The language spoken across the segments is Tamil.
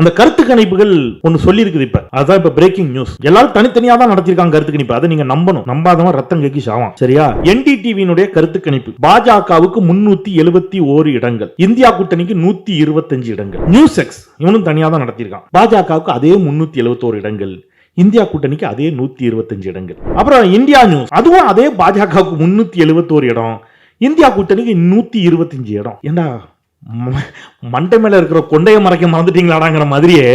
அந்த கருத்து கணிப்புகள் ஒன்னு சொல்லி இருக்குது. இப்ப அதான் இப்ப பிரேக்கிங் நியூஸ். எல்லாரும் தனித்தனியா தான் நடத்திருக்காங்க கருத்து கணிப்பு. அதை நீங்க நம்பணும். நம்பாதவன் ரத்தம் கேக்கி சாவான். சரியா? என்டிடிவியினுடைய கருத்து கணிப்பு பாஜகவுக்கு 371 இடங்கள், இந்தியா கூட்டணிக்கு 125 இடங்கள். நியூஸ் எக்ஸ் இவனும் தனியா தான் நடத்திருக்கான். பாஜகவுக்கு அதே 371 இடங்கள், இந்தியா கூட்டணிக்கு அதே 125 இடங்கள். அப்புறம் இந்தியா நியூஸ் அதுவும் அதே பாஜகவுக்கு 371 இடம், இந்தியா கூட்டணிக்கு 125 இடம். ஏண்டா மண்டை மேல இருக்கிற கொண்டைய மறைக்க மறந்துட்டீங்களாடாங்கிற மாதிரியே,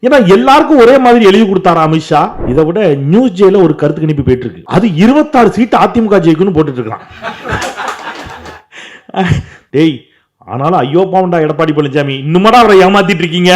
ஏன்னா எல்லாருக்கும் ஒரே மாதிரி எழுதி கொடுத்தாரா அமித்ஷா. இதை விட நியூஸ் ஜேல ஒரு கருத்து கணிப்பு போயிட்டு இருக்கு. அது 26 சீட் அதிமுக ஜெயிக்குன்னு போட்டுட்டு இருக்கான். டேய், ஆனாலும் ஐயோ பாவண்டா எடப்பாடி பழனிசாமி, இன்னுமாடா அவரை ஏமாத்திட்டு இருக்கீங்க.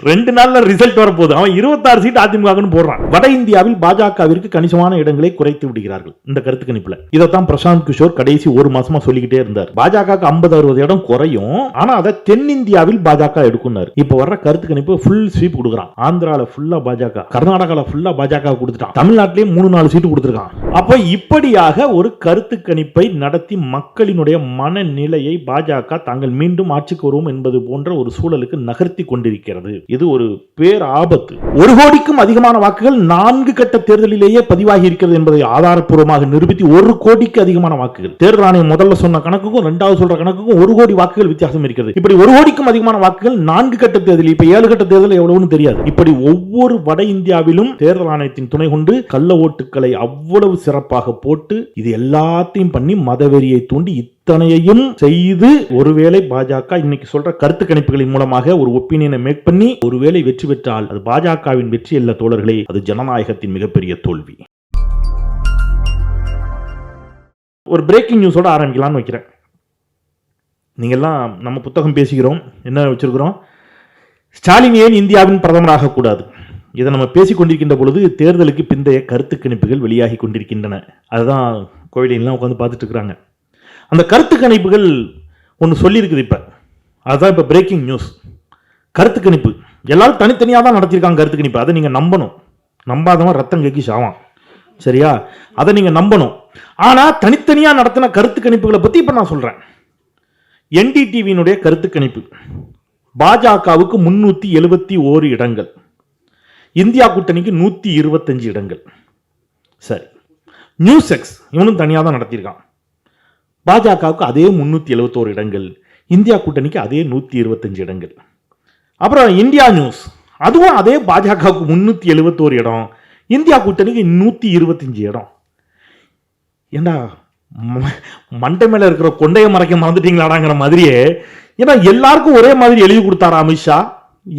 2 நாள்ல ரிசல்ட் வரப்போகுது. அவன் 26 சீட் அதிமுகன்னு போடுறான். வட இந்தியாவில் பாஜகவிற்கு கணிசமான இடங்களை குறைத்து விடுகிறார்கள் இந்த கருத்து கணிப்புல. இதைத்தான் பிரசாந்த் கிஷோர் கடைசி ஒரு மாசமா சொல்லிக்கிட்டே இருந்தார். பாஜக 50-60 இடம் குறையும், ஆனா அதை தென்னிந்தியாவில் பாஜக எடுக்கும்னாரு. இப்ப வர்ற கருத்து கணிப்பு ஃபுல் ஸ்வீப் கொடுக்குறான். ஆந்திரால ஃபுல்லா பாஜக, கர்நாடகால ஃபுல்லா பாஜக கொடுத்துட்டான், தமிழ்நாட்டிலேயே 3-4 சீட்டு கொடுத்துருக்கான். அப்ப இப்படியாக ஒரு கருத்து கணிப்பை நடத்தி மக்களினுடைய மனநிலையை பாஜக தாங்கள் மீண்டும் ஆட்சிக்கு வருவோம் என்பது போன்ற ஒரு சூழலுக்கு நகர்த்தி கொண்டிருக்கிறது. இது ஒரு பேர் ஆபத்து. 1 கோடிக்கும் அதிகமான வாக்குகள் 4 கட்ட தேர்தலிலேயே பதிவாகி இருக்கிறது என்பதை ஆதாரப்பூர்வமாக நிரூபித்து 1 கோடிக்கு அதிகமான வாக்குகள், தேர்தல் ஆணையம் முதல்ல சொன்ன கணக்குக்கும் 2வது சொல்ற கணக்குக்கும் 1 கோடி வாக்குகள் வித்தியாசம் இருக்கிறது. இப்படி 1 கோடிக்கும் அதிகமான வாக்குகள் 4 கட்ட தேர்தல், இப்ப 7 கட்ட தேர்தல் எவ்வளவுன்னு தெரியாது. இப்படி ஒவ்வொரு வட இந்தியாவிலும் தேர்தல் ஆணையத்தின் துணை கொண்டு கள்ள ஓட்டுக்களை அவ்வளவு சிறப்பாக போட்டு இது எல்லாத்தையும் பண்ணி மதவெறியை தூண்டி இத்தனையையும் செய்து ஒருவேளை பாஜக இன்னைக்கு சொல்ற கருத்து கணிப்புகளின் மூலமாக ஒரு ஒப்பீனியனை மேக் பண்ணி ஒருவேளை வெற்றி பெற்றால் அது பாஜகவின் வெற்றி அல்ல தோழர்களே, அது ஜனநாயகத்தின் மிகப்பெரிய தோல்வி. ஒரு பிரேக்கிங் நியூஸோட ஆரம்பிக்கலாம்னு வைக்கிறேன். நீங்கெல்லாம் நம்ம புத்தகம் பேசுகிறோம், என்ன வச்சிருக்கிறோம், ஸ்டாலின் ஏன் இந்தியாவின் பிரதமராக கூடாது. இதை நம்ம பேசிக் கொண்டிருக்கின்ற பொழுது தேர்தலுக்கு பிந்தைய கருத்து கணிப்புகள் வெளியாகி கொண்டிருக்கின்றன. அதுதான் கோவிலையெல்லாம் உட்காந்து பார்த்துட்டு இருக்கிறாங்க. அந்த கருத்து கணிப்புகள் ஒன்று சொல்லியிருக்குது. இப்போ அதுதான் இப்போ பிரேக்கிங் நியூஸ். கருத்து கணிப்பு எல்லாரும் தனித்தனியாக தான் நடத்திருக்காங்க கருத்து கணிப்பு. அதை நீங்கள் நம்பணும். நம்பாதவன் ரத்தம் கேக்கி சாவான். சரியா? அதை நீங்கள் நம்பணும். ஆனால் தனித்தனியாக நடத்தின கருத்து கணிப்புகளை பற்றி இப்போ நான் சொல்கிறேன். என்டிடிவியினுடைய கருத்து கணிப்பு பாஜகவுக்கு 371 இடங்கள், இந்தியா கூட்டணிக்கு 125 இடங்கள். சரி, நியூஸ் எக்ஸ் இவனும் தனியாக தான் நடத்தியிருக்கான். பாஜகவுக்கு அதே 371 இடங்கள், இந்தியா கூட்டணிக்கு அதே 125 இடங்கள். அப்புறம் இந்தியா நியூஸ் அதுவும் அதே பாஜகவுக்கு 371 இடம், இந்தியா கூட்டணிக்கு 125 இடம். ஏண்டா மண்டை மேல இருக்கிற கொண்டைய மறைக்க மறந்துட்டீங்களாடாங்கிற மாதிரியே, ஏன்னா எல்லாருக்கும் ஒரே மாதிரி எழுதி கொடுத்தாரா அமித்ஷா.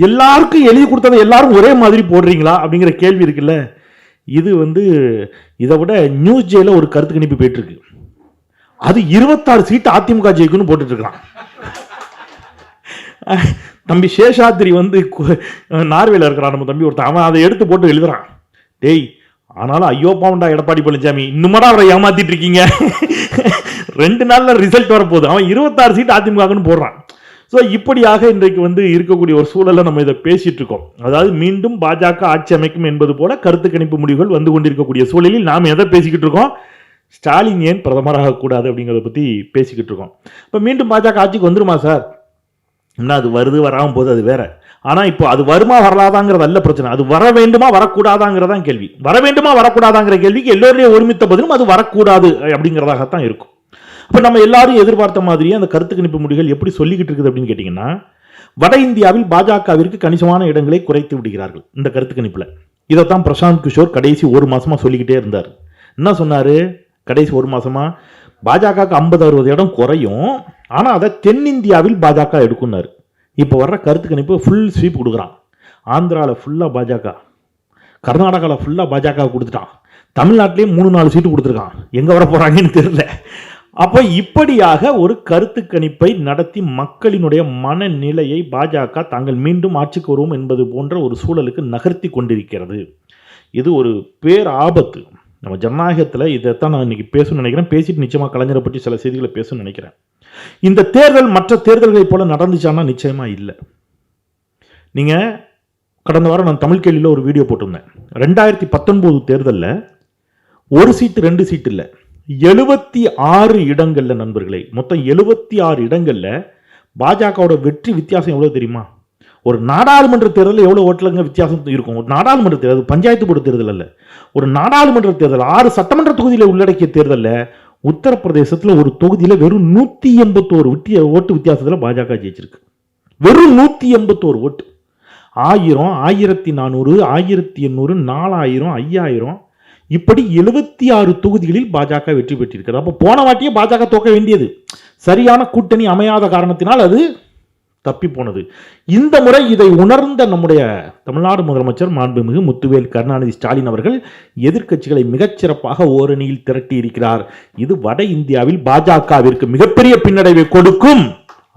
எல்லாருக்கும் எழுதி கொடுத்ததை எல்லாரும் ஒரே மாதிரி போடுறீங்களா அப்படிங்கிற கேள்வி இருக்குல்ல. இது இதை விட நியூஸ் ஜேல ஒரு கருத்து கணிப்பு போயிட்டு இருக்கு. அது 26 சீட் அதிமுக ஜெயிக்குன்னு போட்டுட்டு இருக்கான். தம்பி சேஷாத்ரி நார்வேல இருக்கிறான் நம்ம தம்பி ஒருத்தன், அவன் அதை எடுத்து போட்டு எழுதுறான். டேய், ஆனாலும் ஐயோ பாவண்டா எடப்பாடி பழனிசாமி, இன்னுமாடா அவரை ஏமாத்திட்டு இருக்கீங்க. 2 நாள்ல ரிசல்ட் வரப்போகுது. அவன் 26 சீட் அதிமுகன்னு போடுறான். ஸோ இப்படியாக இன்றைக்கு இருக்கக்கூடிய ஒரு சூழலை நம்ம இதை பேசிட்டு இருக்கோம். அதாவது மீண்டும் பாஜக ஆட்சி அமைக்கும் என்பது போல கருத்து கணிப்பு முடிவுகள் வந்து கொண்டிருக்கக்கூடிய சூழலில் நாம் எதை பேசிக்கிட்டு இருக்கோம், ஸ்டாலின் ஏன் பிரதமராக கூடாது அப்படிங்கிறத பற்றி பேசிக்கிட்டு இருக்கோம். இப்போ மீண்டும் பாஜக ஆட்சிக்கு வந்துருமா சார்? என்ன அது வருது வராமல் போது அது வேற. ஆனால் இப்போ அது வருமா வரலாதாங்கிறது அல்ல பிரச்சனை. அது வர வேண்டுமா வரக்கூடாதாங்கிறதான் கேள்வி. வர வேண்டுமா வரக்கூடாதாங்கிற கேள்விக்கு எல்லோருடைய ஒருமித்த பதிலும் அது வரக்கூடாது அப்படிங்கிறதாகத்தான் இருக்கும். இப்போ நம்ம எல்லாரும் எதிர்பார்த்த மாதிரியே அந்த கருத்து கணிப்பு முடிவுகள் எப்படி சொல்லிக்கிட்டு இருக்குது அப்படின்னு கேட்டிங்கன்னா, வட இந்தியாவில் பாஜகவிற்கு கணிசமான இடங்களை குறைத்து விடுகிறார்கள் இந்த கருத்து கணிப்பில். இதைத்தான் பிரசாந்த் கிஷோர் கடைசி ஒரு மாசமா சொல்லிக்கிட்டே இருந்தார். என்ன சொன்னார் கடைசி ஒரு மாசமா? பாஜகவுக்கு 50-60 இடம் குறையும், ஆனால் அதை தென்னிந்தியாவில் பாஜக எடுக்கும்னாரு. இப்போ வர்ற கருத்து கணிப்பு ஃபுல் ஸ்வீப் கொடுக்குறான். ஆந்திரால ஃபுல்லாக பாஜக, கர்நாடகாவில் ஃபுல்லாக பாஜக கொடுத்துட்டான், தமிழ்நாட்டிலேயே 3-4 சீட்டு கொடுத்துருக்கான். எங்கே வர போகிறாங்கன்னு தெரியல. அப்போ இப்படியாக ஒரு கருத்து கணிப்பை நடத்தி மக்களினுடைய மனநிலையை பாஜக தாங்கள் மீண்டும் ஆட்சிக்கு வருவோம் என்பது போன்ற ஒரு சூழலுக்கு நகர்த்தி கொண்டிருக்கிறது. இது ஒரு பேர் ஆபத்து. நம்ம ஜனநாயகத்தில் இதைத்தான் நான் இன்னைக்கு பேசணும்னு நினைக்கிறேன். பேசிட்டு நிச்சயமாக கலைஞரை பற்றி சில செய்திகளை பேசணும்னு நினைக்கிறேன். இந்த தேர்தல் மற்ற தேர்தல்களை போல நடந்துச்சான்னா நிச்சயமா இல்லை. நீங்கள் கடந்த வாரம் நான் தமிழ் கேள்வியில் ஒரு வீடியோ போட்டிருந்தேன். 2019 தேர்தலில் 1 சீட்டு 2 சீட்டு இல்லை, 76 இடங்கள்ல நண்பர்களே, மொத்தம் 76 இடங்கள்ல பாஜகவோட வெற்றி வித்தியாசம் எவ்வளவு தெரியுமா? ஒரு நாடாளுமன்ற தேர்தலில் எவ்வளவு ஓட்டுலங்க வித்தியாசம் இருக்கும்? ஒரு நாடாளுமன்ற தேர்தல் பஞ்சாயத்து போர்டு தேர்தல் அல்ல, ஒரு நாடாளுமன்ற தேர்தல் 6 சட்டமன்ற தொகுதியில உள்ளடக்கிய தேர்தலில் உத்தரப்பிரதேசத்தில் ஒரு தொகுதியில் வெறும் 181 ஓட்டு வித்தியாசத்தில் பாஜக ஜெயிச்சிருக்கு. வெறும் 181 ஓட்டு. 1000, 1400, 1800, 4000, 5000 இப்படி 76 தொகுதிகளில் பாஜக வெற்றி பெற்றிருக்கிறது. அப்போ போன வாட்டியே பாஜக தோக்க வேண்டியது, சரியான கூட்டணி அமையாத காரணத்தினால் அது தப்பி போனது. இந்த முறை இதை உணர்ந்த நம்முடைய தமிழ்நாடு முதலமைச்சர் மாண்புமிகு முத்துவேல் கருணாநிதி ஸ்டாலின் அவர்கள் எதிர்க்கட்சிகளை மிகச்சிறப்பாக ஓரணியில் திரட்டி இருக்கிறார். இது வட இந்தியாவில் பாஜகவிற்கு மிகப்பெரிய பின்னடைவை கொடுக்கும்,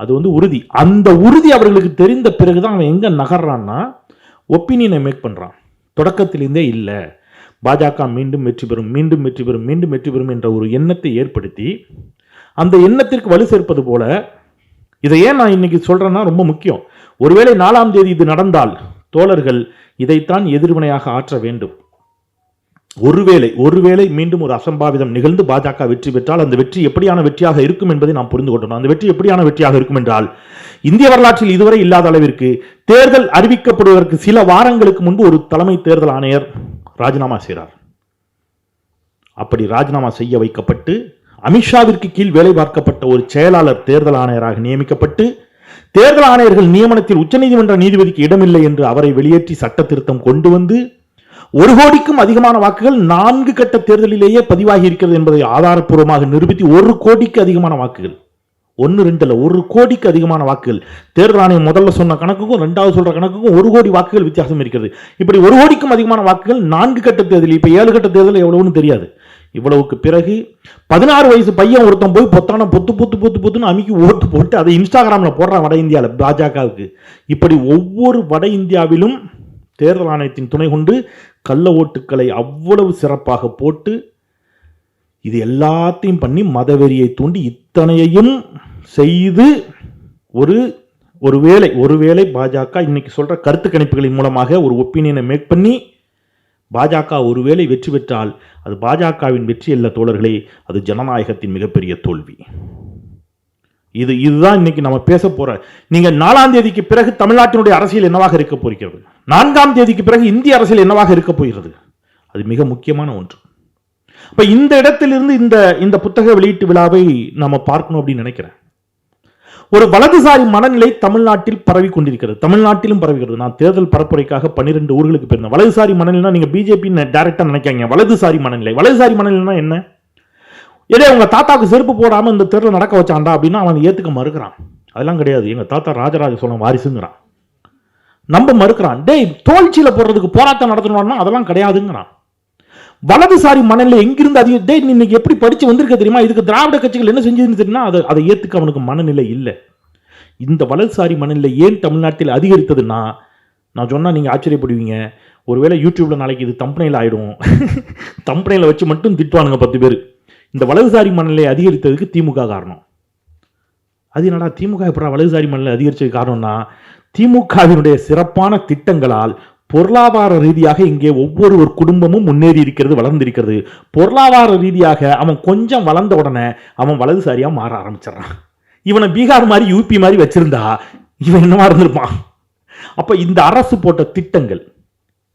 அது உறுதி. அந்த உறுதி அவர்களுக்கு தெரிந்த பிறகுதான் அவன் எங்க நகர்றான்னா ஒப்பீனியனை மேக் பண்றான். தொடக்கத்திலிருந்தே இல்லை பாஜக மீண்டும் வெற்றி பெறும், மீண்டும் வெற்றி பெறும், மீண்டும் வெற்றி பெறும் என்ற ஒரு எண்ணத்தை ஏற்படுத்தி அந்த எண்ணத்திற்கு வலு சேர்ப்பது போல. இதை ஏன் நான் இன்னைக்கு சொல்றேன்னா ரொம்ப முக்கியம். ஒருவேளை 4ஆம் தேதி இது நடந்தால் தோழர்கள் இதைத்தான் எதிர்வினையாக ஆற்ற வேண்டும். ஒருவேளை மீண்டும் ஒரு அசம்பாவிதம் நிகழ்ந்து பாஜக வெற்றி பெற்றால் அந்த வெற்றி எப்படியான வெற்றியாக இருக்கும் என்பதை நாம் புரிந்து கொண்டோம். அந்த வெற்றி எப்படியான வெற்றியாக இருக்கும் என்றால், இந்திய வரலாற்றில் இதுவரை இல்லாத அளவிற்கு தேர்தல் அறிவிக்கப்படுவதற்கு சில வாரங்களுக்கு முன்பு ஒரு தலைமை தேர்தல் ஆணையர் ராஜினாமா செய்கிறார். அப்படி ராஜினாமா செய்ய வைக்கப்பட்டு அமித்ஷாவிற்கு கீழ் வேலை பார்க்கப்பட்ட ஒரு செயலாளர் தேர்தல் ஆணையராக நியமிக்கப்பட்டு, தேர்தல் ஆணையர்கள் நியமனத்தில் உச்சநீதிமன்ற நீதிபதிக்கு இடமில்லை என்று அவரை வெளியேற்றி சட்ட திருத்தம் கொண்டு வந்து 1 கோடிக்கும் அதிகமான வாக்குகள் 4 கட்ட தேர்தலிலேயே பதிவாகி இருக்கிறது என்பதை ஆதாரப்பூர்வமாக நிரூபித்து 1 கோடிக்கு அதிகமான வாக்குகள், 1-2 1 கோடிக்கு அதிகமான வாக்குகள், தேர்தல் ஆணையம் முதல்ல சொன்ன கணக்குக்கும் 2வது சொல்ற கணக்குக்கும் 1 கோடி வாக்குகள் வித்தியாசம் இருக்கிறது. இப்படி 1 கோடிக்கும் அதிகமான வாக்குகள் 4 கட்ட தேர்தல். இப்ப 7 கட்ட தேர்தல் எவ்வளவுன்னு தெரியாது. இவ்வளவுக்கு பிறகு 16 வயசு பையன் ஒருத்தன் போய் பொத்தான பொத்துன்னு அமுக்கி ஓட்டு போட்டு அதை இன்ஸ்டாகிராம்ல போடுறான் வட இந்தியாவில் பாஜகவுக்கு. இப்படி ஒவ்வொரு வட இந்தியாவிலும் தேர்தல் ஆணையத்தின் துணை கொண்டு கள்ள ஓட்டுக்களை அவ்வளவு சிறப்பாக போட்டு இது எல்லாத்தையும் பண்ணி மதவெறியை தூண்டி இத்தனையையும் செய்து ஒருவேளை பாஜக இன்னைக்கு சொல்ற கருத்து கணிப்புகளின் மூலமாக ஒரு ஒப்பீனியனை மேக் பண்ணி பாஜக ஒருவேளை வெற்றி பெற்றால் அது பாஜகவின் வெற்றி அல்ல தோழர்களே, அது ஜனநாயகத்தின் மிகப்பெரிய தோல்வி. இதுதான் இன்னைக்கு நம்ம பேச போற. நீங்க 4ஆம் தேதிக்கு பிறகு தமிழ்நாட்டினுடைய அரசியல் என்னவாக இருக்க போகிறது, 4ஆம் தேதிக்கு பிறகு இந்திய அரசியல் என்னவாக இருக்க போகிறது, அது மிக முக்கியமான ஒன்று. அப்ப இந்த இடத்திலிருந்து இந்த புத்தக வெளியீட்டு விழாவை நாம பார்க்கணும் அப்படின்னு நினைக்கிறேன். ஒரு வலதுசாரி மனநிலை தமிழ்நாட்டில் பரவி கொண்டிருக்கிறது, தமிழ்நாட்டிலும் பரவுகிறது. நான் தேர்தல் பரப்புரைக்காக 12 ஊர்களுக்கு போயிருந்தேன். வலதுசாரி மனநிலை நீங்க பிஜேபி டைரக்டா நினைக்காங்க. வலதுசாரி மனநிலை என்ன? ஏதே உங்க தாத்தாவுக்கு செருப்பு போடாம இந்த தேர்தல் நடக்க வச்சாண்டா அப்படின்னா அவன் ஏத்துக்க மறுக்கிறான். அதெல்லாம் கிடையாது, எங்க தாத்தா ராஜராஜ சோழன் வாரிசுங்கிறான். நம்ப மறுக்கிறான். டேய் தோல்ச்சியில போடுறதுக்கு போராட்டம் நடத்தணும்னா அதெல்லாம் கிடையாதுங்கிறான். வலதுசாரி மனநிலை எங்கிருந்து அதிகம்? டேய் நீ இன்னைக்கு எப்படி படிச்சு வந்திருக்க தெரியுமா, இதுக்கு திராவிட கட்சிகள் என்ன செஞ்சதுன்னு தெரியுமா, அதை ஏத்துக்க அவனுக்கு மனநிலை இல்லை. இந்த வலதுசாரி மனநிலை ஏன் தமிழ்நாட்டில் அதிகரித்ததுன்னா, நான் சொன்னா நீங்க ஆச்சரியப்படுவீங்க. ஒருவேளை யூடியூப்ல நாளைக்கு இது தம்பனையில் ஆயிடும், தம்பனையில வச்சு மட்டும் திட்டுவானுங்க 10 பேர். இந்த வலதுசாரி மனநிலை அதிகரித்ததுக்கு திமுக காரணம். அது என்னடா திமுக எப்படா வலதுசாரி மனநிலை அதிகரிச்சதுக்கு காரணம்னா, திமுகவினுடைய சிறப்பான திட்டங்களால் பொருளாதார ரீதியாக இங்கே ஒவ்வொரு குடும்பமும் முன்னேறி இருக்கிறது, வளர்ந்திருக்கிறது. பொருளாதார ரீதியாக அவன் கொஞ்சம் வளர்ந்த உடனே அவன் வலதுசாரியா மாற ஆரம்பிச்சிடறான். இவனை பீகார் மாதிரி யூபி மாதிரி வச்சிருந்தா இவன் என்னவா இருந்திருப்பான். அப்ப இந்த அரசு போட்ட திட்டங்கள்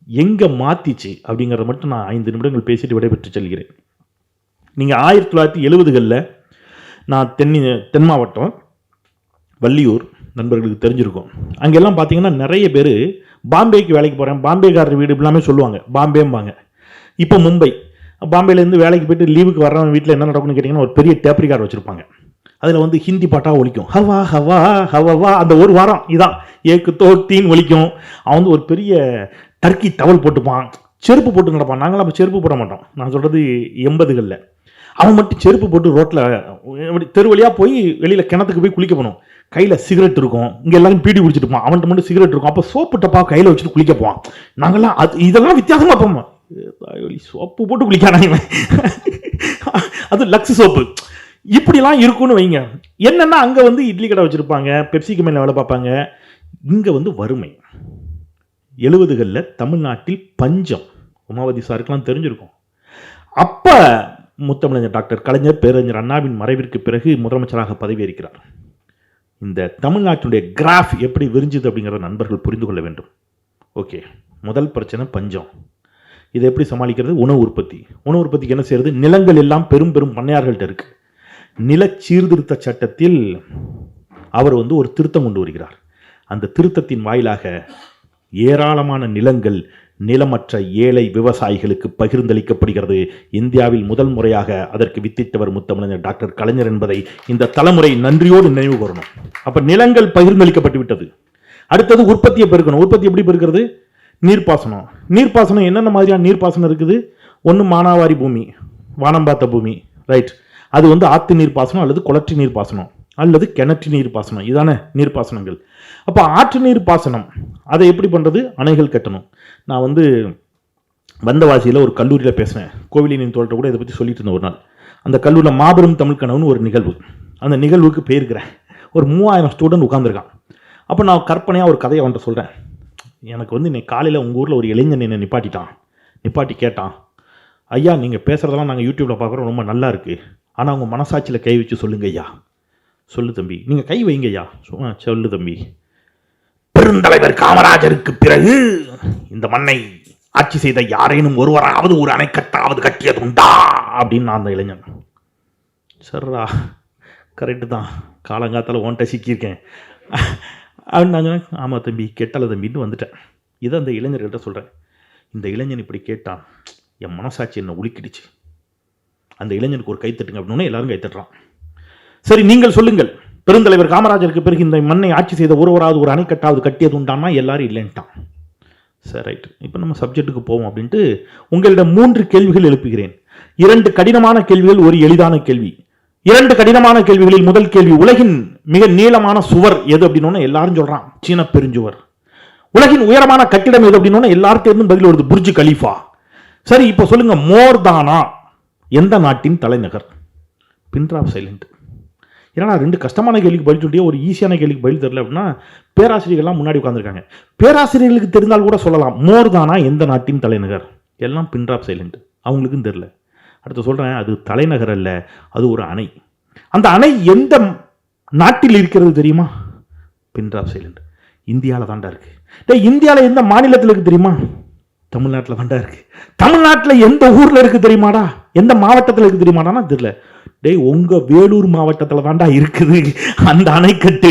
எங்க மாத்திச்சு அப்படிங்கறத மட்டும் நான் 5 நிமிடங்கள் பேசிட்டு விடைபெற்று செல்கிறேன். நீங்க 1970களில் நான் தென் மாவட்டம் வள்ளியூர் நண்பர்களுக்கு தெரிஞ்சிருக்கும். அங்கெல்லாம் பார்த்தீங்கன்னா நிறைய பேர் பாம்பேக்கு வேலைக்கு போகிறேன், பாம்பேக்காரர் வீடு எல்லாமே சொல்லுவாங்க, பாம்பேம்பாங்க. இப்போ மும்பை, பாம்பேலேருந்து வேலைக்கு போயிட்டு லீவுக்கு வர்றவன் வீட்டில் என்ன நடக்கும்னு கேட்டிங்கன்னா ஒரு பெரிய டேப் ரெக்கார்டர் வச்சுருப்பாங்க. அதில் ஹிந்தி பாட்டாக ஒலிக்கும், ஹவா ஹவா ஹவா. அந்த ஒரு வாரம் இதான் ஏக்கு தோத்தின்னு ஒலிக்கும். அவன் ஒரு பெரிய டர்க்கி டவல் போட்டுப்பான், செருப்பு போட்டு நடப்பான். நாங்களாம் அப்போ செருப்பு போட மாட்டோம், நான் சொல்கிறது 80களில். அவன் மட்டும் செருப்பு போட்டு ரோட்டில் தெரு வழியாக போய் வெளியில் கிணத்துக்கு போய் குளிக்க போகணும். கையில் சிகரெட் இருக்கும், இங்கே எல்லாரும் பீடி குடிச்சிட்டு போவான், அவன்கிட்ட மட்டும் சிகரெட் இருக்கும். அப்போ சோப்பு டப்பா கையில் வச்சுட்டு குளிக்க போவான். நாங்கள்லாம் இதெல்லாம் வித்தியாசமாக போவோம். சோப்பு போட்டு குளிக்கானாங்க, அது லக்ஸ் சோப்பு. இப்படிலாம் இருக்குன்னு வைங்க. என்னன்னா அங்கே இட்லி கடை வச்சுருப்பாங்க, பெப்சிக்கு மேலே வேலை பார்ப்பாங்க. இங்கே வறுமை. 70களில் தமிழ்நாட்டில் பஞ்சம், உமாவதி சாருக்கெல்லாம் தெரிஞ்சிருக்கும். அப்போ முத்தமிழர் டாக்டர் கலைஞர் பேரறிஞர் அண்ணாவின் மறைவிற்கு பிறகு முதலமைச்சராக பதவியேற்கிறார். இந்த தமிழ்நாட்டினுடைய கிராஃப் எப்படி விரிஞ்சுது அப்படிங்கிறத நண்பர்கள் புரிந்து கொள்ள வேண்டும். ஓகே, முதல் பிரச்சனை பஞ்சம். இதை எப்படி சமாளிக்கிறது? உணவு உற்பத்தி. உணவு உற்பத்திக்கு என்ன செய்யறது? நிலங்கள் எல்லாம் பெரும் பெரும் பண்ணையார்கள்ட்ட இருக்கு. நில சீர்திருத்த சட்டத்தில் அவர் ஒரு திருத்தம் கொண்டு வருகிறார். அந்த திருத்தத்தின் வாயிலாக ஏராளமான நிலங்கள் நிலமற்ற ஏழை விவசாயிகளுக்கு பகிர்ந்தளிக்கப்படுகிறது. இந்தியாவில் முதல் முறையாக அதற்கு வித்திட்டவர் முத்தமிழர் டாக்டர் கலைஞர் என்பதை இந்த தலைமுறை நன்றியோடு நினைவு கூறணும். அப்ப நிலங்கள் பகிர்ந்தளிக்கப்பட்டு விட்டது. அடுத்தது உற்பத்தியை பெருக்கணும். உற்பத்தி எப்படி பெருக்கிறது? நீர்ப்பாசனம். நீர்ப்பாசனம் என்னென்ன மாதிரியான நீர்ப்பாசனம் இருக்குது? ஒன்று மானாவாரி பூமி, வானம் பார்த்த பூமி, ரைட். அது ஆற்று நீர்ப்பாசனம் அல்லது குளற்றி நீர்ப்பாசனம் அல்லது கிணற்று நீர்ப்பாசனம். இதான நீர்ப்பாசனங்கள். அப்போ ஆற்று நீர்ப்பாசனம் அதை எப்படி பண்ணுறது? அணைகள் கட்டணும். நான் வந்தவாசியில் ஒரு கல்லூரியில் பேசினேன். கோவிலின் தோழர் கூட இதை பற்றி சொல்லிட்டு இருந்தேன் ஒரு நாள். அந்த கல்லூரியில் மாபெரும் தமிழ் கனவுன்னு ஒரு நிகழ்வு. அந்த நிகழ்வுக்கு போயிருக்கிறேன். ஒரு 3000 ஸ்டூடெண்ட் உட்காந்துருக்கான். அப்போ நான் கற்பனையாக ஒரு கதையை அவன்கிட்ட சொல்கிறேன். எனக்கு இன்னைக்கு காலையில் உங்கள் ஊரில் ஒரு இளைஞன் என்னை நிப்பாட்டி கேட்டான், ஐயா நீங்கள் பேசுகிறதெல்லாம் நாங்கள் யூடியூப்பில் பார்க்குறோம், ரொம்ப நல்லா இருக்குது. ஆனால் உங்கள் மனசாட்சியில் கை வச்சு சொல்லுங்க ஐயா. சொல்லு தம்பி. நீங்கள் கை வைங்க ஐயா. சொல்லு தம்பி. பெருந்தலைவர் காமராஜருக்கு பிறகு இந்த மண்ணை ஆட்சி செய்த யாரேனும் ஒருவராவது ஒரு அணைக்கட்டாவது கட்டியது உண்டா அப்படின்னு நான் அந்த இளைஞன். சரிடா, கரெக்டு தான், காலங்காத்தால் ஓன்ட்ட சிக்கியிருக்கேன் அப்படின்னு நான் சொன்னேன். ஆமாம் தம்பி, கெட்டலை தம்பின்னு வந்துட்டேன். இதை அந்த இளைஞர்கிட்ட சொல்கிறேன். இந்த இளைஞன் இப்படி கேட்டான், என் மனசாட்சி என்ன உலுக்கிடுச்சு. அந்த இளைஞனுக்கு ஒரு கைத்தட்டுங்க அப்படின்னா எல்லாரும் கைத்தட்டுறான். சரி, நீங்கள் சொல்லுங்கள், பெருந்தலைவர் காமராஜருக்கு பிறகு இந்த மண்ணை ஆட்சி செய்த ஒருவராவது ஒரு அணைக்கட்டாவது கட்டியது உண்டானா எல்லாரும் இல்லைன்ட்டான். சரி, ரைட். இப்போ நம்ம சப்ஜெக்ட்டுக்கு போவோம் அப்படின்ட்டு உங்களிடம் 3 கேள்விகள் எழுப்புகிறேன். 2 கடினமான கேள்விகள், ஒரு எளிதான கேள்வி. 2 கடினமான கேள்விகளில் முதல் கேள்வி, உலகின் மிக நீளமான சுவர் எது அப்படின்னு எல்லாரும் சொல்றான், சீன பெருஞ்சுவர். உலகின் உயரமான கட்டிடம் எது அப்படின்னு எல்லார்ட்டேருந்து பதில் வருது, புர்ஜ் கலீஃபா. சரி, இப்போ சொல்லுங்க, மோர்தானா எந்த நாட்டின் தலைநகர்? Pin drop silent. ஏன்னா 2 கஷ்டமான கேள்விக்கு பதில் சொல்லிட்டு ஒரு ஈஸியான கேள்விக்கு பதில் தெரியல அப்படின்னா பேராசிரியர்கள்லாம் முன்னாடி உட்காந்துருக்காங்க. பேராசிரியர்களுக்கு தெரிந்தால் கூட சொல்லலாம், மோர்தானா எந்த நாட்டின் தலைநகர்? எல்லாம் பின்ட்ராப் சைலண்ட், அவங்களுக்கும் தெரியல. அடுத்து சொல்கிறேன், அது தலைநகர் அல்ல, அது ஒரு அணை. அந்த அணை எந்த நாட்டில் இருக்கிறது தெரியுமா? Pin drop silent. இந்தியாவில் தாண்டா இருக்கு. இந்தியாவில் எந்த மாநிலத்தில் இருக்கு தெரியுமா? தமிழ்நாட்டில் தாண்டா இருக்கு. தமிழ்நாட்டில் எந்த ஊரில் இருக்கு தெரியுமாடா? எந்த மாவட்டத்தில் இருக்கு தெரியுமாடானா தெரியல. உங்க வேலூர் மாவட்டத்தில் தாண்டா இருக்குது அந்த அணைக்கட்டு.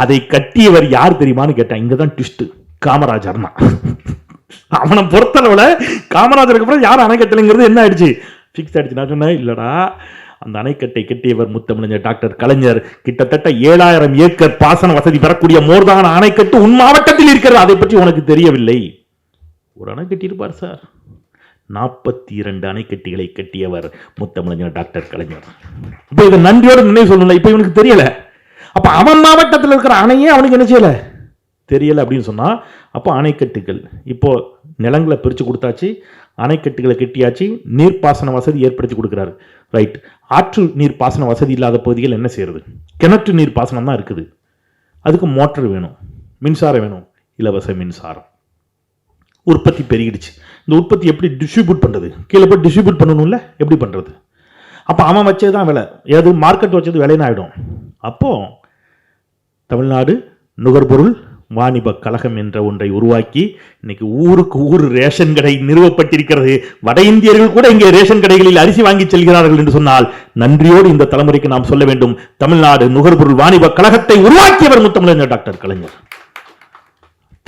அதை கட்டியவர் யார் தெரியுமான்னு கேட்டேன். இங்கதான் ட்விஸ்ட், காமராஜர் தான். அவனை பொறுத்தளவுல காமராஜருக்கு அப்புறம் யாரும் அணை கட்டலைங்கிறது என்ன ஆயிடுச்சு, ஃபிக்ஸ் ஆயிடுச்சு. நான் சொன்னேன், இல்லடா, அந்த அணைக்கட்டை கட்டியவர் முத்தமிழர் டாக்டர் கலைஞர். கிட்டத்தட்ட 7000 ஏக்கர் பாசன வசதி பெறக்கூடிய மோர்தான அணைக்கட்டு உன் மாவட்டத்தில் இருக்கிறது. அதை பற்றி உனக்கு தெரியவில்லை. ஒரு அணை கட்டியிருப்பார் சார். 42 அணைக்கட்டிகளை கட்டியவர் முத்தமிழர் டாக்டர் கலைஞர். இப்ப இதை நன்றியோடு நினைவு சொல்லல. இப்ப இவனுக்கு தெரியல. அப்ப அவன் மாவட்டத்தில் இருக்கிற அணையே அவனுக்கு என்ன செய்யல, தெரியல அப்படின்னு சொன்னா, அப்போ அணைக்கட்டுகள் இப்போ நிலங்களை பிரித்து கொடுத்தாச்சு, அணைக்கட்டுகளை கட்டியாச்சு, நீர்ப்பாசன வசதி ஏற்படுத்தி கொடுக்குறாரு. ரைட். ஆற்று நீர் பாசன வசதி இல்லாத பகுதிகள் என்ன செய்யறது? கிணற்று நீர் பாசனம் தான் இருக்குது. அதுக்கு மோட்டர் வேணும், மின்சாரம் வேணும், இலவச மின்சாரம். உற்பத்தி பெருகிடுச்சு. இந்த உற்பத்தி எப்படி டிஸ்ட்ரிபியூட் பண்ணுறது? கீழே போய் டிஸ்ட்ரிபியூட் பண்ணணும்ல, எப்படி பண்ணுறது? அப்போ அவன் வச்சது தான் விலை, ஏது மார்க்கெட் வச்சது விலைன்னு ஆகிடும். அப்போது தமிழ்நாடு நுகர்பொருள் வாணிப கழகம் என்ற ஒன்றை உருவாக்கி இன்னைக்கு ஊருக்கு ஊர் ரேஷன் கடை நிறுவப்பட்டிருக்கிறது. வட இந்தியர்கள் கூட இங்கே ரேஷன் கடைகளில் அரிசி வாங்கி செல்கிறார்கள் என்று சொன்னால் நன்றியோடு இந்த தலைமுறைக்கு நாம் சொல்ல வேண்டும், தமிழ்நாடு நுகர்பொருள் வாணிப கழகத்தை உருவாக்கியவர் முத்தமிழர் டாக்டர் கலைஞர்.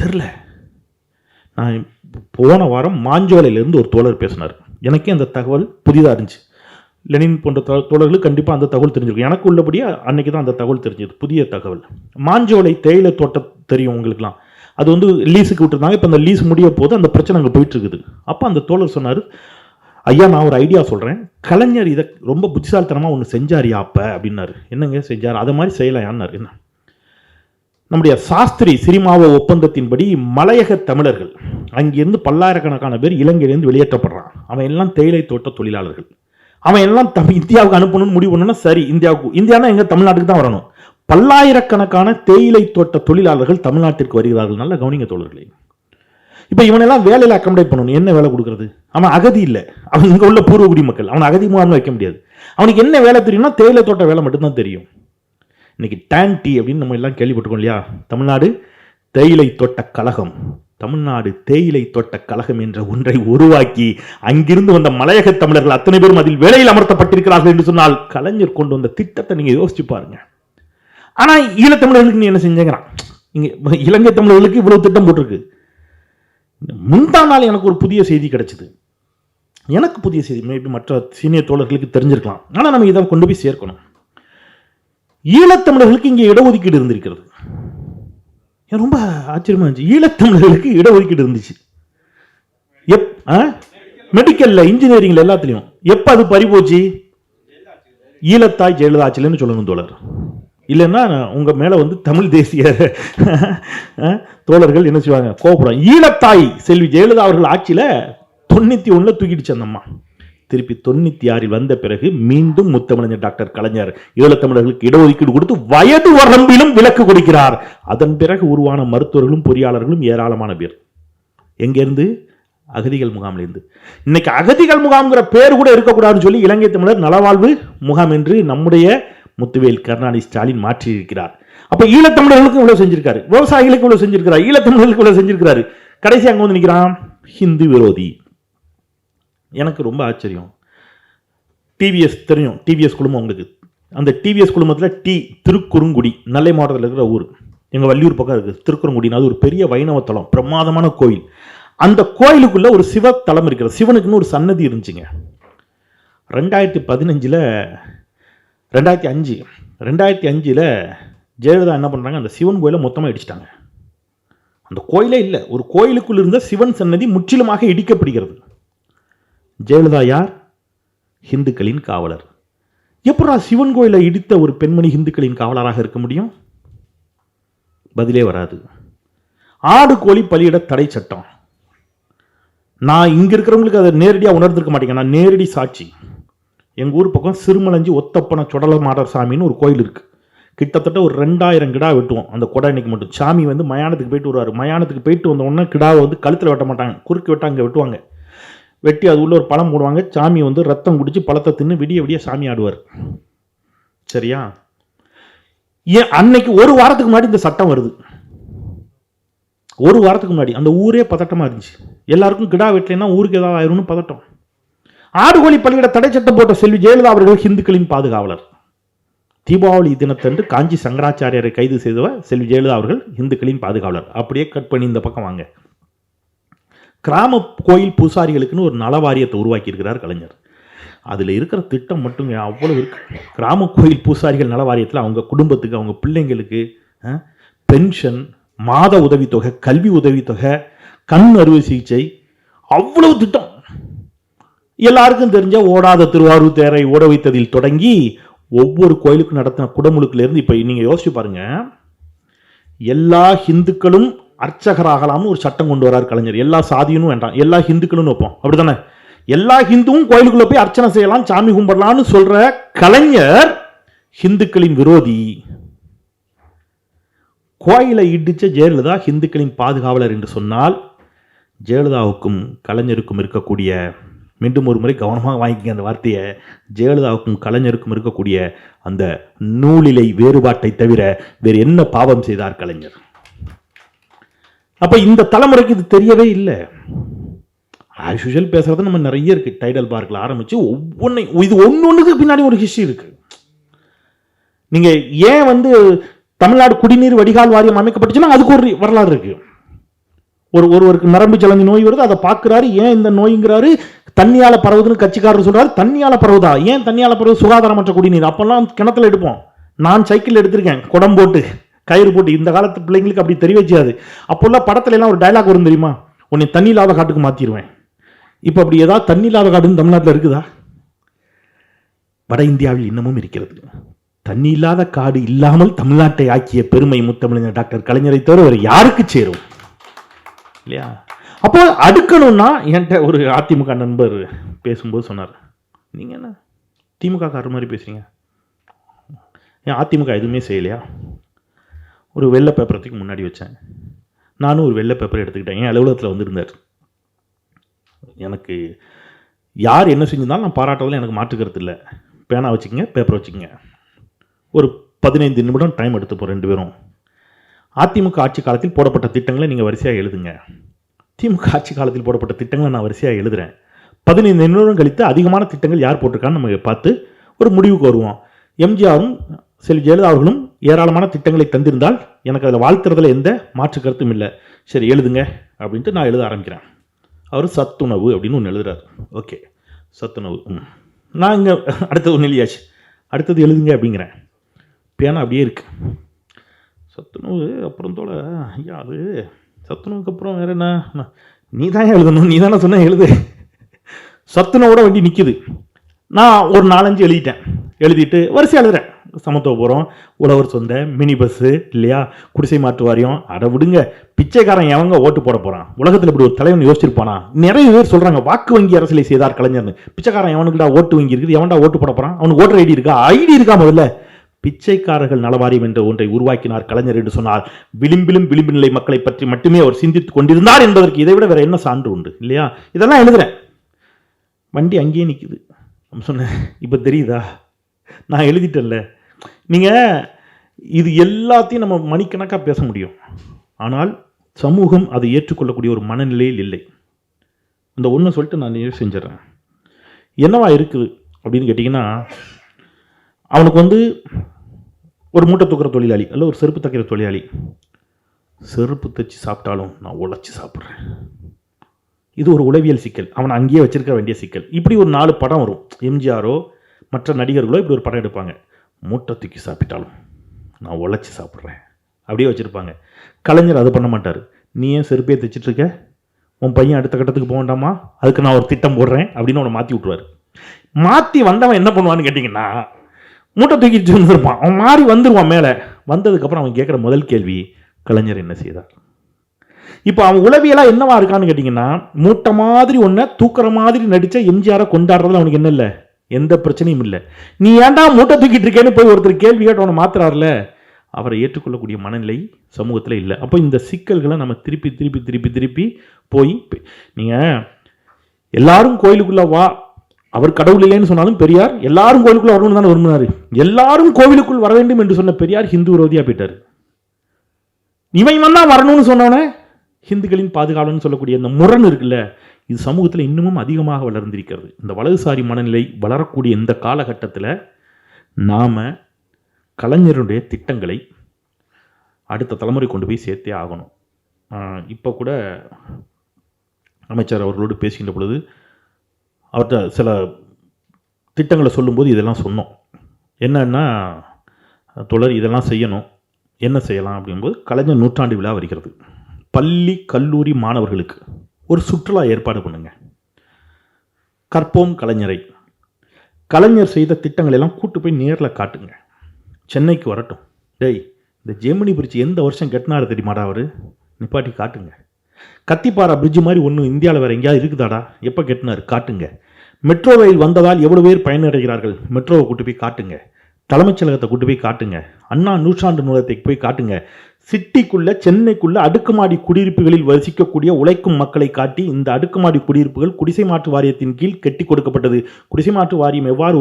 தெரியல. நான் போன வாரம் மாஞ்சோலையிலிருந்து ஒரு தோழர் பேசினார். எனக்கே அந்த தகவல் புதிதாக இருந்துச்சு. லெனின் போன்ற தோழர்களுக்கு கண்டிப்பாக அந்த தகவல் தெரிஞ்சிருக்கும். எனக்கு உள்ளபடியே அன்னைக்கு தான் அந்த தகவல் தெரிஞ்சது, புதிய தகவல். மாஞ்சோலை தேயிலை தோட்டம் தெரியும் உங்களுக்குலாம். அது லீஸுக்கு விட்டுருந்தாங்க. இப்போ அந்த லீஸ் முடிய போது அந்த பிரச்சனை அங்கே போயிட்டு இருக்குது. அப்போ அந்த தோழர் சொன்னார், ஐயா நான் ஒரு ஐடியா சொல்கிறேன், கலைஞர் இதை ரொம்ப புத்திசாலித்தனமாக ஒன்று செஞ்சாரியா அப்போ அப்படின்னாரு. என்னங்க செஞ்சார்? அதை மாதிரி செய்யலையான்னாரு. என்ன, நம்முடைய சாஸ்திரி சிரிமாவோ ஒப்பந்தத்தின்படி மலையக தமிழர்கள் அங்கிருந்து பல்லாயிரக்கணக்கான பேர் இலங்கையிலிருந்து வெளியேற்றப்படுறான். அவன் எல்லாம் தேயிலை தோட்ட தொழிலாளர்கள். அவன் எல்லாம் இந்தியாவுக்கு அனுப்பணும்னு முடிவு பண்ணணும். சரி, இந்தியானா எங்க, தமிழ்நாட்டுக்கு தான் வரணும். பல்லாயிரக்கணக்கான தேயிலை தோட்ட தொழிலாளர்கள் தமிழ்நாட்டிற்கு வருகிறார்கள். நல்ல கவனிங்க தோழர்களே. இப்ப இவனெல்லாம் வேலையில் அக்கமடேட் பண்ணணும். என்ன வேலை கொடுக்கறது? அவன் அகதி இல்லை, அவன் இங்க உள்ள பூர்வகுடி மக்கள். அவன் அகதி முகாம்னு வைக்க முடியாது. அவனுக்கு என்ன வேலை தெரியும்னா தேயிலை தோட்ட வேலை மட்டும்தான் தெரியும். இன்னைக்கு டான்டி அப்படின்னு நம்ம எல்லாம் கேள்விப்பட்டிருக்கோம் இல்லையா? தமிழ்நாடு தேயிலை தோட்ட கழகம். தமிழ்நாடு தேயிலை தோட்ட கழகம் என்ற ஒன்றை உருவாக்கி அங்கிருந்து வந்த மலையக தமிழர்கள் அத்தனை பேரும் அதில் வேலையில் அமர்த்தப்பட்டிருக்கிறார்கள் என்று சொன்னால் கலைஞர் கொண்டு வந்த திட்டத்தை நீங்க யோசிச்சு பாருங்க. ஆனா ஈழத்தமிழர்களுக்கு நீ என்ன செஞ்சேங்கிறான். இங்க இலங்கை தமிழர்களுக்கு இவ்வளவு திட்டம் போட்டிருக்கு. முந்தா நாள் எனக்கு ஒரு புதிய செய்தி கிடைச்சது. எனக்கு புதிய செய்தி, மேபி மற்ற சீனியர் தோழர்களுக்கு தெரிஞ்சிருக்கலாம். ஆனா நம்ம இதை கொண்டு போய் சேர்க்கணும். ஈழத்தமிழர்களுக்கு இங்கே இடஒதுக்கீடு இருந்திருக்கிறது. ரொம்ப ஆச்சரியமா இருந்துச்சு. ஈழத்தமிழர்களுக்கு இடஒதுக்கீடு இருந்துச்சு. மெடிக்கல்ல, இன்ஜினியரிங்ல, எல்லாத்திலையும். எப்ப அது பறிபோச்சு? ஈழத்தாய் ஜெயலலிதா ஆட்சியிலன்னு சொல்லணும் தோழர். இல்லைன்னா உங்க மேல வந்து தமிழ் தேசிய தோழர்கள் என்ன செய்வாங்க, கோபுரம். ஈழத்தாய் செல்வி ஜெயலலிதா அவர்கள் ஆட்சியில 91 தூக்கிடுச்சு அந்த அம்மா. திருப்பி 96 வந்த பிறகு மீண்டும் முத்தமிழர் டாக்டர் கலைஞர் ஈழத்தமிழர்களுக்கு இடஒதுக்கீடு கொடுத்து வயது வரம்பிலும் விலக்கு கொடுக்கிறார். அதன் பிறகு உருவான மருத்துவர்களும் பொறியாளர்களும் ஏராளமான பேர். எங்கிருந்து? அகதிகள் முகாமிலிருந்து. இன்னைக்கு அகதிகள் முகாம்ங்கிற பேர் கூட இருக்கக்கூடாதுன்னு சொல்லி இலங்கை தமிழர் நலவாழ்வு முகாம் என்று நம்முடைய முத்துவேல் கருணாநிதி ஸ்டாலின் மாற்றி இருக்கிறார். அப்ப ஈழத்தமிழர்களுக்கு இவ்வளவு செஞ்சிருக்காரு, விவசாயிகளுக்கு இவ்வளவு செஞ்சிருக்கிறார், ஈழத்தமிழர்களுக்கு இவ்வளவு செஞ்சிருக்கிறாரு. கடைசி அங்க வந்து நிக்கிறான் ஹிந்து விரோதி. எனக்கு ரொம்ப ஆச்சரியம். டிவிஎஸ் தெரியும், டிவிஎஸ் குழுமம் உங்களுக்கு. அந்த டிவிஎஸ் குழுமத்தில் திருக்குறுங்குடி, நெல்லை மாவட்டத்தில் இருக்கிற ஊர், எங்கள் வள்ளியூர் பக்கம் இருக்குது திருக்குறுங்குடினா. அது ஒரு பெரிய வைணவத்தலம், பிரமாதமான கோயில். அந்த கோயிலுக்குள்ள ஒரு சிவத்தலம் இருக்கிறது. சிவனுக்குன்னு ஒரு சன்னதி இருந்துச்சுங்க. 2005 ஜெயலலிதா என்ன பண்ணுறாங்க, அந்த சிவன் கோயிலை மொத்தமாக இடிச்சிட்டாங்க. அந்த கோயிலே இல்லை. ஒரு கோயிலுக்குள் இருந்த சிவன் சன்னதி முற்றிலுமாக இடிக்கப்படுகிறது. ஜெயலலிதா யார்? இந்துக்களின் காவலர். எப்படா சிவன் கோயிலை இடித்த ஒரு பெண்மணி இந்துக்களின் காவலராக இருக்க முடியும்? பதிலே வராது. ஆடு கோழி பலியிட தடை சட்டம். நான் இங்க இருக்கிறவங்களுக்கு அதை நேரடியாக உணர்ந்திருக்க மாட்டேங்க. நான் நேரடி சாட்சி. எங்க ஊர் பக்கம் சிறுமலஞ்சி ஒத்தப்பன சுடல மாடர் சாமின்னு ஒரு கோயில் இருக்கு. கிட்டத்தட்ட ஒரு 2000 கிடா வெட்டுவோம் அந்த கொடை அன்னைக்கு மட்டும். சாமி வந்து மயானத்துக்கு போயிட்டு வருவார். மயானத்துக்கு போயிட்டு வந்த உடனே கிடாவை வந்து கழுத்தில் வெட்ட மாட்டாங்க, குறுக்கு வெட்ட அங்கே வெட்டுவாங்க. வெட்டி அது உள்ள ஒரு பழம் போடுவாங்க. சாமி வந்து ரத்தம் குடிச்சு பழத்தை தின்னு விடிய விடிய சாமி ஆடுவார். சரியா? ஏன் அன்னைக்கு ஒரு வாரத்துக்கு முன்னாடி இந்த சட்டம் வருது. ஒரு வாரத்துக்கு முன்னாடி அந்த ஊரே பதட்டமா இருந்துச்சு. எல்லாருக்கும் கிடா வெட்டலைன்னா ஊருக்கு ஏதாவது ஆயிரும்னு பதட்டம். ஆடு கோழி பலியிட தடை சட்டம் போட்ட செல்வி ஜெயலலிதா அவர்கள் இந்துக்களின் பாதுகாவலர். தீபாவளி தினத்தன்று காஞ்சி சங்கராச்சாரியரை கைது செய்தவர் செல்வி ஜெயலலிதா அவர்கள் இந்துக்களின் பாதுகாவலர். அப்படியே கட் பண்ணி இந்த பக்கம் வாங்க. கிராம கோயில் பூசாரிகளுக்குன்னு ஒரு நல வாரியத்தை உருவாக்கி இருக்கிறார் கலைஞர். அதில் இருக்கிற திட்டம் மட்டும் அவ்வளவு இருக்கு. கிராம கோயில் பூசாரிகள் நல வாரியத்தில் அவங்க குடும்பத்துக்கு, அவங்க பிள்ளைங்களுக்கு பென்ஷன், மாத உதவித்தொகை, கல்வி உதவித்தொகை, கண் அறுவை சிகிச்சை, அவ்வளவு திட்டம். எல்லாருக்கும் தெரிஞ்ச ஓடாத திருவாரூர் தேரை ஓட வைத்ததில் தொடங்கி ஒவ்வொரு கோயிலுக்கும் நடத்தின குடமுழுக்குல இருந்து இப்ப நீங்க யோசிச்சு பாருங்க. எல்லா ஹிந்துக்களும் அர்ச்சகராகலாம்னு ஒரு சட்டம் கொண்டு வரார் கலைஞர். எல்லா சாதியும் வேண்டாம், எல்லா ஹிந்துக்களும் வைப்போம், அப்படித்தானே? எல்லா ஹிந்துவும் கோயிலுக்குள்ள போய் அர்ச்சனை செய்யலாம், சாமி கும்பிடலாம்னு சொல்ற கலைஞர் ஹிந்துக்களின் விரோதி. கோயிலை இடிச்ச ஜெயலலிதா ஹிந்துக்களின் பாதுகாவலர் என்று சொன்னால் ஜெயலலிதாவுக்கும் கலைஞருக்கும் இருக்கக்கூடிய, மீண்டும் ஒரு முறை கவனமாக வாங்கிக்க அந்த வார்த்தையை, ஜெயலலிதாவுக்கும் கலைஞருக்கும் இருக்கக்கூடிய அந்த நூலிலை வேறுபாட்டை தவிர வேறு என்ன பாவம் செய்தார் கலைஞர்? அப்ப இந்த தலைமுறைக்கு இது தெரியவே இல்லை. ஆஸ் யூஷுவல் பேசுறது நம்ம நிறைய இருக்கு. டைடல் பார்க்ல ஆரம்பிச்சு ஒவ்வொன்றையும், இது ஒன்னொன்னுக்கு பின்னாடி ஒரு ஹிஸ்டரி இருக்கு. நீங்க ஏன் வந்து தமிழ்நாடு குடிநீர் வடிகால் வாரியம் அமைக்கப்பட்டுச்சுன்னா அதுக்கு ஒரு வரலாறு இருக்கு. ஒருவருக்கு நரம்பு சலந்தி நோய் வருது, அதை பார்க்கிறாரு, ஏன் இந்த நோய்ங்கிறாரு, தண்ணியால பரவுதுன்னு கட்சிக்காரர் சொல்றாரு. தண்ணியால பரவுதா? ஏன் தண்ணியால பரவுது? சுகாதாரமற்ற குடிநீர். அப்பெல்லாம் கிணத்துல எடுப்போம். நான் சைக்கிள் எடுத்திருக்கேன், குடம் போட்டு கயிறு போட்டு. இந்த காலத்து பிள்ளைங்களுக்கு அப்படி தெரிய வச்சாது. அப்போல்லாம் படத்துல எல்லாம் ஒரு டைலாக் வரும் தெரியுமா, உன்னை தண்ணி இல்லாத காட்டுக்கு மாத்திடுவேன். இப்ப அப்படி ஏதாவது தண்ணி இல்லாத காடுன்னு தமிழ்நாட்டில் இருக்குதா? வட இந்தியாவில் இன்னமும் இருக்கிறது. தண்ணி இல்லாத காடு இல்லாமல் தமிழ்நாட்டை ஆக்கிய பெருமை முத்தமிழர் டாக்டர் கலைஞரை தவிர ஒரு யாருக்கு சேரும் இல்லையா? அப்போ அடுக்கணும்னா என்கிட்ட ஒரு அதிமுக நண்பர் பேசும்போது சொன்னார், நீங்க என்ன திமுக கார மாதிரி பேசுறீங்க, ஏன் அதிமுக எதுவுமே செய்யலையா? ஒரு வெள்ளை பேப்பரத்துக்கு முன்னாடி வச்சேன். நானும் ஒரு வெள்ளை பேப்பர் எடுத்துக்கிட்டேன். என் அலுவலகத்தில் வந்துருந்தார். எனக்கு யார் என்ன செஞ்சிருந்தாலும் நான் பாராட்டுறதுல எனக்கு மாற்றுக்கிறது இல்லை. பேனா வச்சுக்கோங்க, பேப்பர் வச்சுக்கோங்க. ஒரு 15 நிமிடம் டைம் எடுத்துப்போம் 2 பேரும். அதிமுக ஆட்சி காலத்தில் போடப்பட்ட திட்டங்களை நீங்கள் வரிசையாக எழுதுங்க. திமுக ஆட்சி காலத்தில் போடப்பட்ட திட்டங்களை நான் வரிசையாக எழுதுகிறேன். 15 நிமிடம் கழித்து அதிகமான திட்டங்கள் யார் போட்டிருக்கான்னு நம்ம பார்த்து ஒரு முடிவுக்கு வருவோம். எம்ஜிஆரும் செல்வி ஜெயலலிதா அவர்களும் ஏராளமான திட்டங்களை தந்திருந்தால் எனக்கு அதில் வாழ்த்துறதுல எந்த மாற்று கருத்தும் இல்லை. சரி எழுதுங்க அப்படின்ட்டு நான் எழுத ஆரம்பிக்கிறேன். அவர் சத்துணவு அப்படின்னு ஒன்று எழுதுறாரு. ஓகே, சத்துணவு. நான் இங்கே அடுத்தது ஒன்று எழுதியாச்சு. அடுத்தது எழுதுங்க அப்படிங்கிறேன். பேனா அப்படியே இருக்கு. சத்துணவு அப்புறம் தோல ஐயா, அது சத்துணவுக்கு அப்புறம் வேற என்ன? நீ தான் எழுதணும், நீ தானே சொன்ன எழுது. சத்துணவோட வண்டி நிற்குது. நான் ஒரு 4-5 எழுதிட்டேன். எழுதிட்டு வரிசை எழுதுறேன். சமத்துவ போகிறோம், உழவர் சொந்த, மினி பஸ்ஸு இல்லையா, குடிசை மாற்று வாரியம். அட விடுங்க, பிச்சைக்காரன் எவங்க ஓட்டு போட போகிறான்? உலகத்தில் இப்படி ஒரு தலைவன் யோசிச்சிருப்பானா? நிறைய பேர் சொல்கிறாங்க வாக்கு வங்கி அரசியலை செய்தார் கலைஞர்னு. பிச்சைக்காரன் எவனுக்குடா ஓட்டு வங்கி இருக்குது? எவன்டா ஓட்டு போட போகிறான்? அவனுக்கு ஓட்டர் ஐடி இருக்கா? ஐடி இருக்கா? முதல்ல பிச்சைக்காரர்கள் நலவாரியம் என்ற ஒன்றை உருவாக்கினார் கலைஞர் என்று சொன்னார். விளிம்பிலும் விளிம்பு நிலை மக்களை பற்றி மட்டுமே அவர் சிந்தித்துக் கொண்டிருந்தார் என்பதற்கு இதை விட வேற என்ன சான்று உண்டு இல்லையா? இதெல்லாம் எழுதுறேன். வண்டி அங்கேயே நிற்குது. சொன்னேன், இப்போ தெரியுதா? நான் எழுதிட்டேன்ல. நீங்கள் இது எல்லாத்தையும் நம்ம மணிக்கணக்காக பேச முடியும். ஆனால் சமூகம் அதை ஏற்றுக்கொள்ளக்கூடிய ஒரு மனநிலையில் இல்லை. இந்த ஒன்று சொல்லிட்டு நான் நிறைவு செஞ்சிடறேன். என்னவா இருக்குது அப்படின்னு கேட்டிங்கன்னா, அவனுக்கு ஒரு மூட்டை தூக்குற தொழிலாளி அல்ல ஒரு செருப்பு தைக்கிற தொழிலாளி, செருப்பு தைச்சி சாப்பிட்டாலும் நான் உழைச்சி சாப்பிட்றேன். இது ஒரு உளவியல் சிக்கல். அவனை அங்கேயே வச்சிருக்க வேண்டிய சிக்கல். இப்படி ஒரு 4 படம் வரும். எம்ஜிஆரோ மற்ற நடிகர்களோ இப்படி ஒரு படம் எடுப்பாங்க. மூட்டை தூக்கி சாப்பிட்டாலும் நான் உழைச்சி சாப்பிட்றேன் அப்படியே வச்சுருப்பாங்க. கலைஞர் அதை பண்ண மாட்டார். நீ ஏன் செருப்பே தைச்சிட்ருக்க? உன் பையன் அடுத்த கட்டத்துக்கு போக வேண்டாமா? அதுக்கு நான் ஒரு திட்டம் போடுறேன் அப்படின்னு அவனை மாற்றி விட்டுருவார். மாற்றி வந்தவன் என்ன பண்ணுவான்னு கேட்டிங்கன்னா, மூட்டை தூக்கிட்டு வந்துருப்பான். அவன் மாறி வந்துடுவான். மேலே வந்ததுக்கப்புறம் அவன் கேட்குற முதல் கேள்வி, கலைஞர் என்ன செய்தார்? இப்போ அவன் உளவியலாக என்னவா இருக்கான்னு கேட்டிங்கன்னா, மூட்டை மாதிரி ஒன்றை தூக்குற மாதிரி நடித்த எம்ஜிஆரை கொண்டாடுறதுல அவனுக்கு என்ன இல்லை, எந்த பிரச்சனையும் இல்லை. நீ ஏன்டா மூட்டை தூக்கிட்டு இருக்கேன்னு போய் ஒருத்தர் கேள்வி கேட்டு அவனை மாத்துறாருல, அவரை ஏற்றுக்கொள்ளக்கூடிய மனநிலை சமூகத்தில் இல்லை. அப்போ இந்த சிக்கல்களை நம்ம திருப்பி திருப்பி திருப்பி திருப்பி போய், நீங்கள் எல்லாரும் கோயிலுக்குள்ளே வா, அவர் கடவுள் இல்லைன்னு சொன்னாலும் பெரியார் எல்லாரும் கோயிலுக்குள்ள வரணும்னு தானே விரும்பினார். எல்லாரும் கோவிலுக்குள் வர வேண்டும் என்று சொன்ன பெரியார் ஹிந்து விரோதியாக போயிட்டார். இவன் தான் வரணும்னு சொன்னவனே ஹிந்துக்களின் பாதுகாவலன்னு சொல்லக்கூடிய இந்த முரண் இருக்குல்ல, இது சமூகத்தில் இன்னமும் அதிகமாக வளர்ந்திருக்கிறது. இந்த வலதுசாரி மனநிலை வளரக்கூடிய இந்த காலகட்டத்தில் நாம் கலைஞருடைய திட்டங்களை அடுத்த தலைமுறை கொண்டு போய் சேர்த்தே ஆகணும். இப்போ கூட அமைச்சர் அவர்களோடு பேசுகின்ற பொழுது அவர்கிட்ட சில திட்டங்களை சொல்லும்போது இதெல்லாம் சொன்னோம். என்னன்னா, தொடர் இதெல்லாம் செய்யணும், என்ன செய்யலாம் அப்படிங்கும்போது, கலைஞர் நூற்றாண்டு விழா வருகிறது. பள்ளி கல்லூரி மாணவர்களுக்கு ஒரு சுற்றுலா ஏற்பாடு பண்ணுங்க. கற்போம் கலைஞரை, கலைஞர் செய்த திட்டங்கள் எல்லாம் கூட்டு போய் நேரில் காட்டுங்க. சென்னைக்கு வரட்டும். டேய், இந்த ஜெமினி பிரிட்ஜ் எந்த வருஷம் கட்டினாரு தெரியுமாடா? அவர் நிப்பாட்டி காட்டுங்க. கத்திப்பாரா பிரிட்ஜ் மாதிரி ஒன்று இந்தியாவில் வேறு எங்கேயாவது இருக்குதாடா? எப்போ கட்டினார்? காட்டுங்க. மெட்ரோ ரயில் வந்ததால் எவ்வளோ பேர் பயனடைகிறார்கள்? மெட்ரோவை கூட்டு போய் காட்டுங்க. தலைமைச் செயலகத்தை கூட்டு போய் காட்டுங்க. அண்ணா நூற்றாண்டு நூலகத்தை போய் காட்டுங்க. சிட்டிக்குள்ள சென்னைக்குள்ள அடுக்குமாடி குடியிருப்புகளில் வசிக்கக்கூடிய உழைக்கும் மக்களை காட்டி, இந்த அடுக்குமாடி குடியிருப்புகள் குடிசை மாற்று வாரியத்தின் கீழ் கட்டி கொடுக்கப்பட்டது, குடிசை மாற்று வாரியம் எவ்வாறு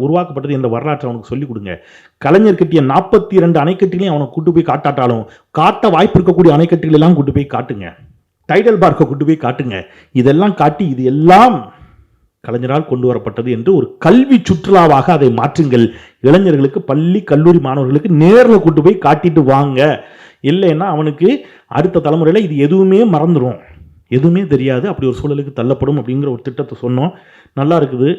உருவாக்கப்பட்டது என்ற வரலாற்றை அவனுக்கு சொல்லிக் கொடுங்க. கலைஞர் கட்டிய 42 அணைக்கட்டுகளையும் அவனை கூட்டு போய் காட்டாட்டாலும் காட்ட வாய்ப்பு இருக்கக்கூடிய அணைக்கட்டுகள் எல்லாம் கூட்டு போய் காட்டுங்க. டைடல் பார்க்கை கூட்டு போய் காட்டுங்க. இதெல்லாம் காட்டி இது எல்லாம் கலைஞரால் கொண்டு வரப்பட்டது என்று ஒரு கல்வி சுற்றுலாவாக அதை மாற்றுங்கள். இளைஞர்களுக்கு, பள்ளி கல்லூரி மாணவர்களுக்கு நேரில் கூட்டு போய் காட்டிட்டு வாங்க. இல்லைன்னா அவனுக்கு அடுத்த தலைமுறையில் இது எதுவுமே மறந்துடும், எதுவுமே தெரியாது, அப்படி ஒரு சூழலுக்கு தள்ளப்படும் அப்படிங்கிற ஒரு திட்டத்தை சொன்னோம். நல்லா இருக்குது.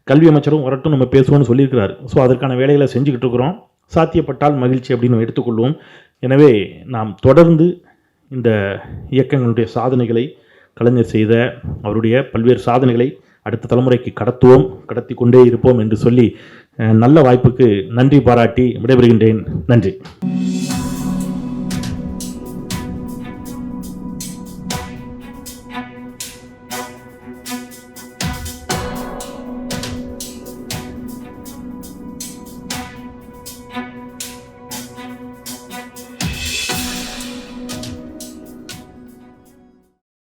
கல்வி அமைச்சரும் வரட்டும், நம்ம பேசுவோம்னு சொல்லியிருக்கிறார். ஸோ அதற்கான வேலைகளை செஞ்சுக்கிட்டு இருக்கிறோம். சாத்தியப்பட்டால் மகிழ்ச்சி அப்படின்னு எடுத்துக்கொள்வோம். எனவே நாம் தொடர்ந்து இந்த இயக்கங்களுடைய சாதனைகளை, கலைஞர் செய்த அவருடைய பல்வேறு சாதனைகளை அடுத்த தலைமுறைக்கு கடத்தி கொண்டே இருப்போம் என்று சொல்லி நல்ல வாய்ப்புக்கு நன்றி பாராட்டி விடைபெறுகின்றேன். நன்றி.